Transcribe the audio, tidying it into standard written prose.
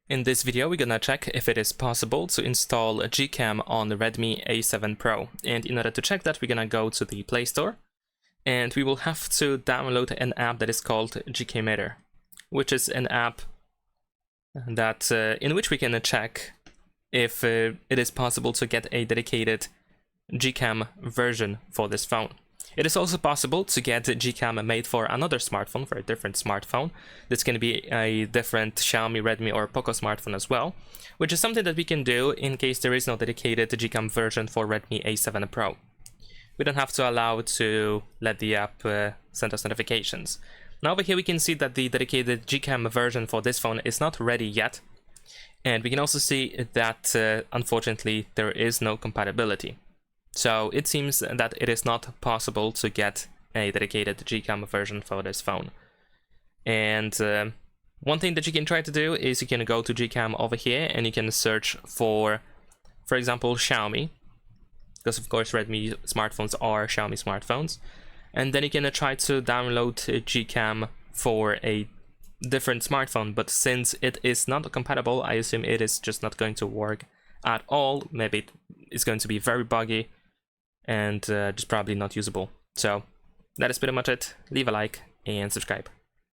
In this video, we're gonna check if it is possible to install a GCam on the Redmi A7 Pro. And in order to check that, we're gonna go to the Play Store, and we will have to download an app that is called GCam, which is an app that in which we can check if it is possible to get a dedicated GCam version for this phone. It is also possible to get GCam made for another smartphone, for a different smartphone. This can be a different Xiaomi, Redmi, or Poco smartphone as well, which is something that we can do in case there is no dedicated GCam version for Redmi A7 Pro. We don't have to allow to let the app send us notifications. Now over here we can see that the dedicated GCam version for this phone is not ready yet, and we can also see that unfortunately there is no compatibility. So it seems that it is not possible to get a dedicated GCam version for this phone. And one thing that you can try to do is you can go to GCam over here and you can search for example, Xiaomi, because of course Redmi smartphones are Xiaomi smartphones. And then you can try to download GCam for a different smartphone, but since it is not compatible, I assume it is just not going to work at all. Maybe it's going to be very buggy and just probably not usable. So that is pretty much it. Leave a like and subscribe.